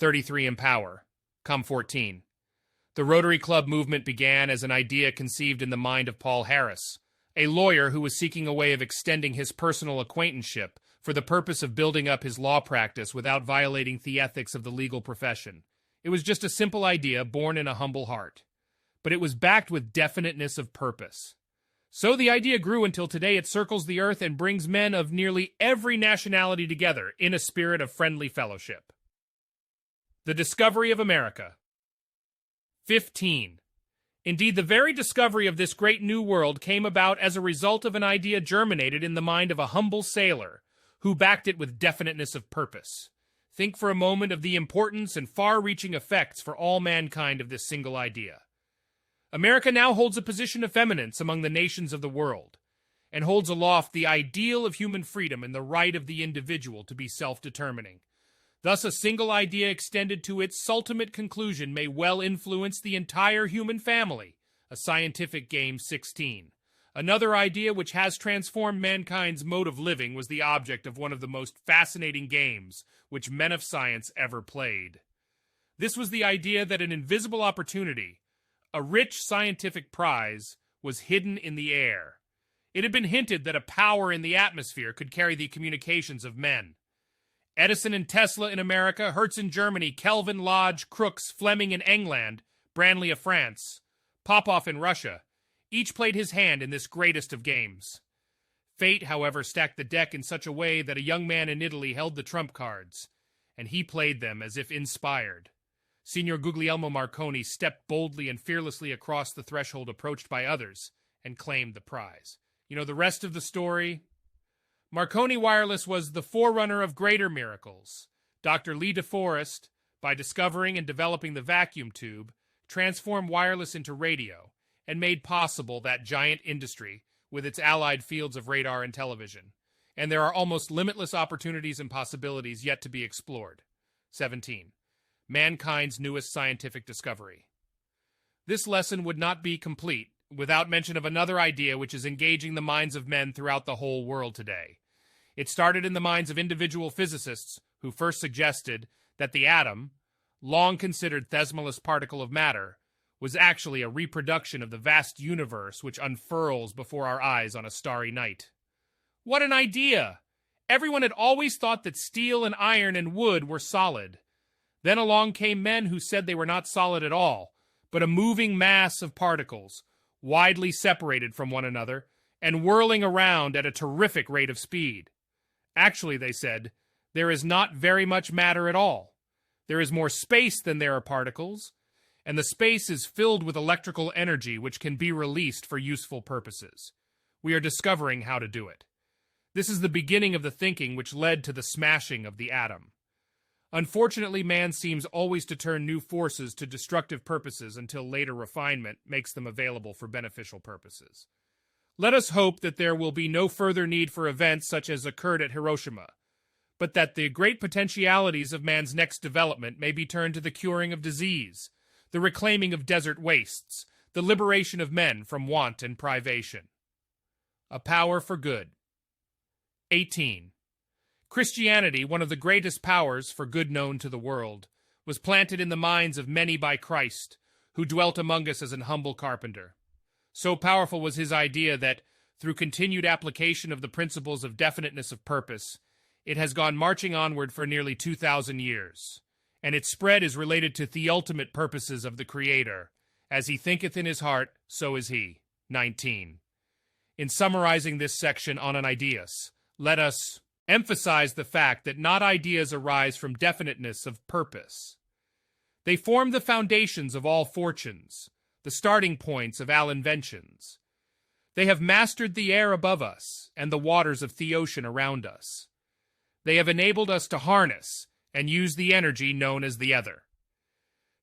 33 in power. Come 14. The Rotary Club movement began as an idea conceived in the mind of Paul Harris, a lawyer who was seeking a way of extending his personal acquaintanceship for the purpose of building up his law practice without violating the ethics of the legal profession. It was just a simple idea born in a humble heart, but it was backed with definiteness of purpose. So the idea grew until today it circles the earth and brings men of nearly every nationality together in a spirit of friendly fellowship. The discovery of America. 15. Indeed, the very discovery of this great new world came about as a result of an idea germinated in the mind of a humble sailor who backed it with definiteness of purpose. Think for a moment of the importance and far-reaching effects for all mankind of this single idea. America now holds a position of eminence among the nations of the world, and holds aloft the ideal of human freedom and the right of the individual to be self-determining. Thus, a single idea extended to its ultimate conclusion may well influence the entire human family, a scientific game 16. Another idea which has transformed mankind's mode of living was the object of one of the most fascinating games which men of science ever played. This was the idea that an invisible opportunity, a rich scientific prize, was hidden in the air. It had been hinted that a power in the atmosphere could carry the communications of men. Edison and Tesla in America, Hertz in Germany, Kelvin, Lodge, Crookes, Fleming in England, Branly of France, Popov in Russia, each played his hand in this greatest of games. Fate, however, stacked the deck in such a way that a young man in Italy held the trump cards, and he played them as if inspired. Signor Guglielmo Marconi stepped boldly and fearlessly across the threshold approached by others and claimed the prize. You know the rest of the story? Marconi Wireless was the forerunner of greater miracles. Dr. Lee DeForest, by discovering and developing the vacuum tube, transformed wireless into radio and made possible that giant industry with its allied fields of radar and television. And there are almost limitless opportunities and possibilities yet to be explored. 17. Mankind's newest scientific discovery. This lesson would not be complete without mention of another idea which is engaging the minds of men throughout the whole world today. It started in the minds of individual physicists who first suggested that the atom, long considered thesmoless particle of matter, was actually a reproduction of the vast universe which unfurls before our eyes on a starry night. What an idea! Everyone had always thought that steel and iron and wood were solid. Then along came men who said they were not solid at all, but a moving mass of particles, widely separated from one another, and whirling around at a terrific rate of speed. Actually, they said, there is not very much matter at all. There is more space than there are particles, and the space is filled with electrical energy which can be released for useful purposes. We are discovering how to do it. This is the beginning of the thinking which led to the smashing of the atom. Unfortunately, man seems always to turn new forces to destructive purposes until later refinement makes them available for beneficial purposes. Let us hope that there will be no further need for events such as occurred at Hiroshima, but that the great potentialities of man's next development may be turned to the curing of disease, the reclaiming of desert wastes, the liberation of men from want and privation. A power for good. 18. Christianity, one of the greatest powers for good known to the world, was planted in the minds of many by Christ, who dwelt among us as an humble carpenter. So powerful was his idea that, through continued application of the principles of definiteness of purpose, it has gone marching onward for nearly 2,000 years, and its spread is related to the ultimate purposes of the Creator. As he thinketh in his heart, so is he. 19. In summarizing this section on an ideas, let us emphasize the fact that not ideas arise from definiteness of purpose. They form the foundations of all fortunes, the starting points of all inventions. They have mastered the air above us and the waters of the ocean around us. They have enabled us to harness and use the energy known as the ether.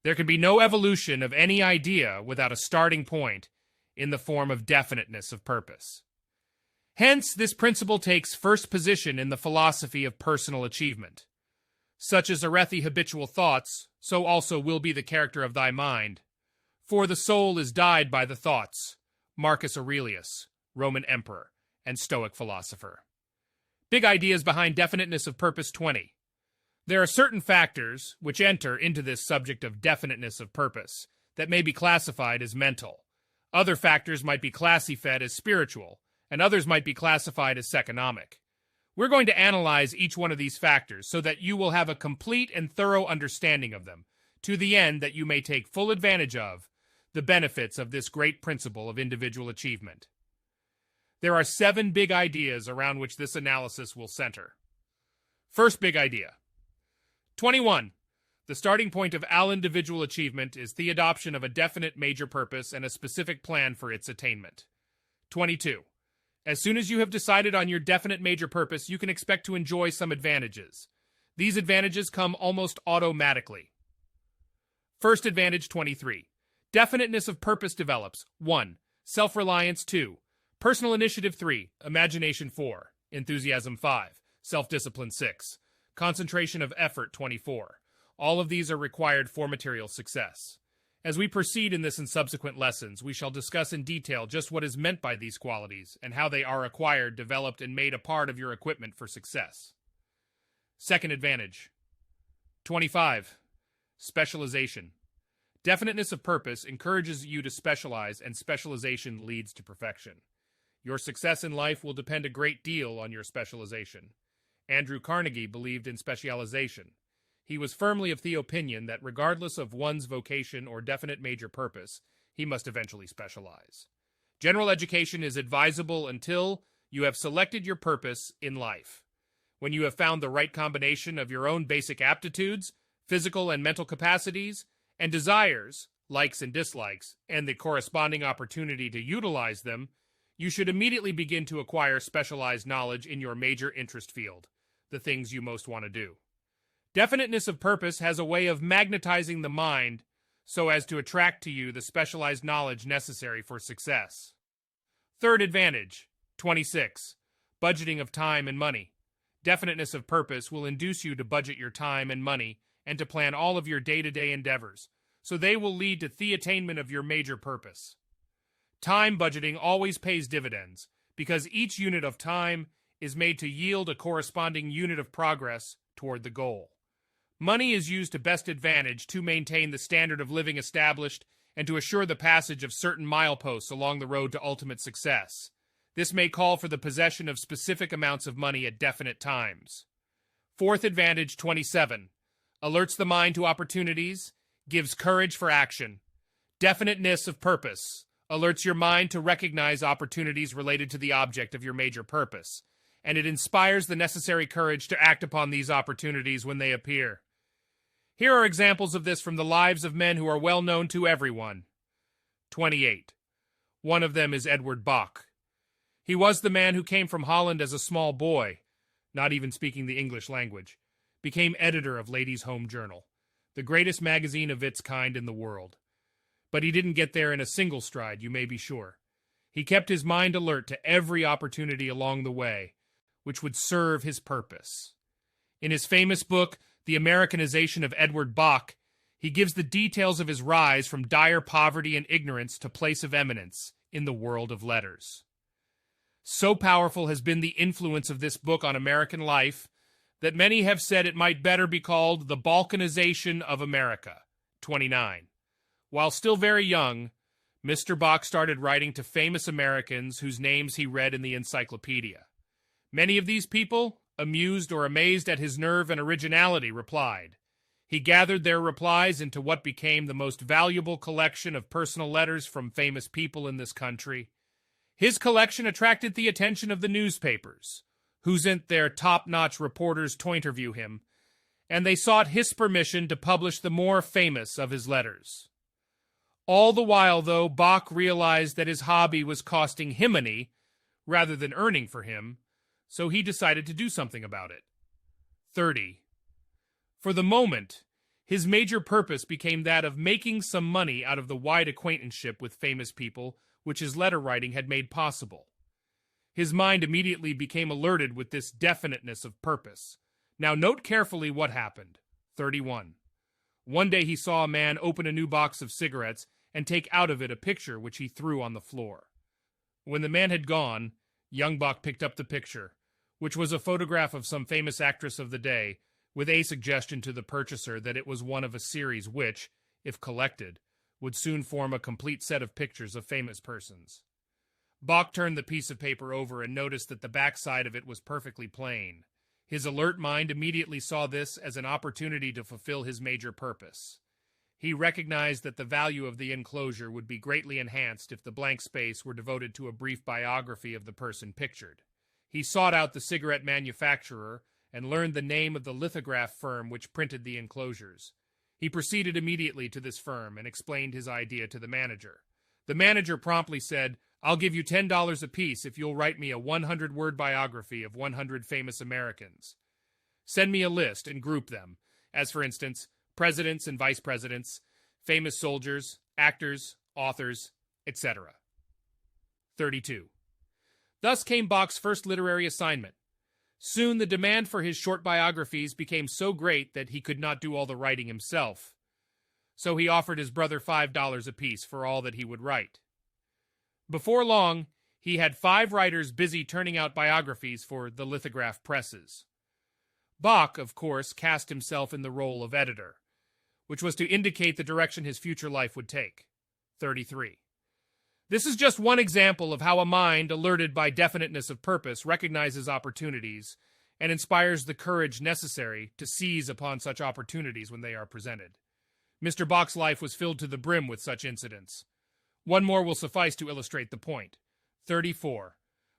There can be no evolution of any idea without a starting point in the form of definiteness of purpose. Hence, this principle takes first position in the philosophy of personal achievement. Such as are the habitual thoughts, so also will be the character of thy mind. For the soul is dyed by the thoughts. Marcus Aurelius, Roman emperor and Stoic philosopher. Big ideas behind definiteness of purpose 20. There are certain factors which enter into this subject of definiteness of purpose that may be classified as mental. Other factors might be classified as spiritual, and others might be classified as economic. We're going to analyze each one of these factors so that you will have a complete and thorough understanding of them, to the end that you may take full advantage of the benefits of this great principle of individual achievement. There are 7 big ideas around which this analysis will center. First big idea. 21. The starting point of all individual achievement is the adoption of a definite major purpose and a specific plan for its attainment. 22. As soon as you have decided on your definite major purpose, you can expect to enjoy some advantages. These advantages come almost automatically. First advantage 23. Definiteness of purpose develops. 1. Self-reliance 2. Personal initiative 3. Imagination 4. Enthusiasm 5. Self-discipline 6. Concentration of effort 24. All of these are required for material success. As we proceed in this and subsequent lessons, we shall discuss in detail just what is meant by these qualities and how they are acquired, developed, and made a part of your equipment for success. Second advantage. 25. Specialization. Definiteness of purpose encourages you to specialize, and specialization leads to perfection. Your success in life will depend a great deal on your specialization. Andrew Carnegie believed in specialization. He was firmly of the opinion that regardless of one's vocation or definite major purpose, he must eventually specialize. General education is advisable until you have selected your purpose in life. When you have found the right combination of your own basic aptitudes, physical and mental capacities, and desires, likes and dislikes, and the corresponding opportunity to utilize them, you should immediately begin to acquire specialized knowledge in your major interest field, the things you most want to do. Definiteness of purpose has a way of magnetizing the mind so as to attract to you the specialized knowledge necessary for success. Third advantage, 26. Budgeting of time and money. Definiteness of purpose will induce you to budget your time and money and to plan all of your day-to-day endeavors, so they will lead to the attainment of your major purpose. Time budgeting always pays dividends because each unit of time is made to yield a corresponding unit of progress toward the goal. Money is used to best advantage to maintain the standard of living established and to assure the passage of certain mileposts along the road to ultimate success. This may call for the possession of specific amounts of money at definite times. Fourth advantage 27. Alerts the mind to opportunities, gives courage for action. Definiteness of purpose alerts your mind to recognize opportunities related to the object of your major purpose, and it inspires the necessary courage to act upon these opportunities when they appear. Here are examples of this from the lives of men who are well known to everyone. 28. One of them is Edward Bok. He was the man who came from Holland as a small boy, not even speaking the English language, became editor of Ladies' Home Journal, the greatest magazine of its kind in the world. But he didn't get there in a single stride, you may be sure. He kept his mind alert to every opportunity along the way, which would serve his purpose. In his famous book, The Americanization of Edward Bok, he gives the details of his rise from dire poverty and ignorance to place of eminence in the world of letters. So powerful has been the influence of this book on American life that many have said it might better be called The Balkanization of America. 29. While still very young, Mr. Bok started writing to famous Americans whose names he read in the encyclopedia. Many of these people, amused or amazed at his nerve and originality, replied. He gathered their replies into what became the most valuable collection of personal letters from famous people in this country. His collection attracted the attention of the newspapers, who sent their top-notch reporters to interview him, and they sought his permission to publish the more famous of his letters. All the while, though, Bok realized that his hobby was costing him money rather than earning for him, so he decided to do something about it. 30. For the moment, his major purpose became that of making some money out of the wide acquaintanceship with famous people which his letter writing had made possible. His mind immediately became alerted with this definiteness of purpose. Now note carefully what happened. 31. One day he saw a man open a new box of cigarettes and take out of it a picture which he threw on the floor. When the man had gone, young Bok picked up the picture, which was a photograph of some famous actress of the day, with a suggestion to the purchaser that it was one of a series which, if collected, would soon form a complete set of pictures of famous persons. Bach turned the piece of paper over and noticed that the backside of it was perfectly plain. His alert mind immediately saw this as an opportunity to fulfill his major purpose. He recognized that the value of the enclosure would be greatly enhanced if the blank space were devoted to a brief biography of the person pictured. He sought out the cigarette manufacturer and learned the name of the lithograph firm which printed the enclosures. He proceeded immediately to this firm and explained his idea to the manager. The manager promptly said, "I'll give you $10 apiece if you'll write me a 100-word biography of 100 famous Americans. Send me a list and group them, as for instance, presidents and vice presidents, famous soldiers, actors, authors, etc." 32. Thus came Bach's first literary assignment. Soon the demand for his short biographies became so great that he could not do all the writing himself. So he offered his brother $5 apiece for all that he would write. Before long, he had 5 writers busy turning out biographies for the lithograph presses. Bach, of course, cast himself in the role of editor, which was to indicate the direction his future life would take. 33. This is just one example of how a mind alerted by definiteness of purpose recognizes opportunities and inspires the courage necessary to seize upon such opportunities when they are presented. Mr. Bach's life was filled to the brim with such incidents. One more will suffice to illustrate the point. 34.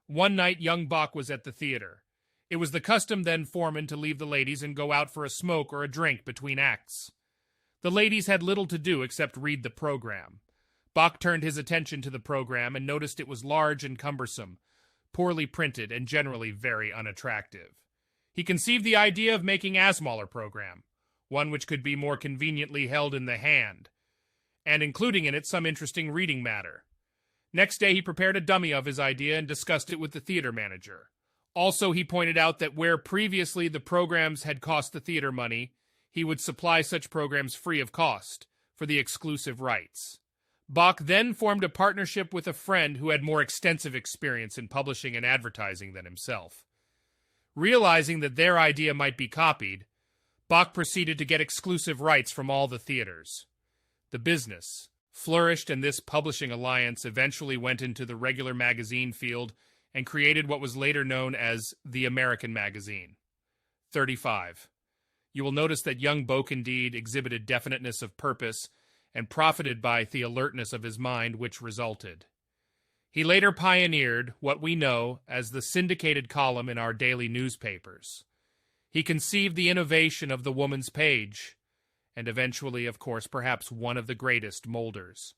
One night young Bach was at the theater. It was the custom then foreman to leave the ladies and go out for a smoke or a drink between acts. The ladies had little to do except read the program. Bach turned his attention to the program and noticed it was large and cumbersome, poorly printed, and generally very unattractive. He conceived the idea of making a smaller program, one which could be more conveniently held in the hand, and including in it some interesting reading matter. Next day he prepared a dummy of his idea and discussed it with the theater manager. Also, he pointed out that where previously the programs had cost the theater money, he would supply such programs free of cost, for the exclusive rights. Bach then formed a partnership with a friend who had more extensive experience in publishing and advertising than himself. Realizing that their idea might be copied, Bach proceeded to get exclusive rights from all the theaters. The business flourished, and this publishing alliance eventually went into the regular magazine field and created what was later known as the American Magazine. 35. You will notice that young Bach indeed exhibited definiteness of purpose and profited by the alertness of his mind which resulted. He later pioneered what we know as the syndicated column in our daily newspapers. He conceived the innovation of the woman's page, and eventually, of course, perhaps one of the greatest molders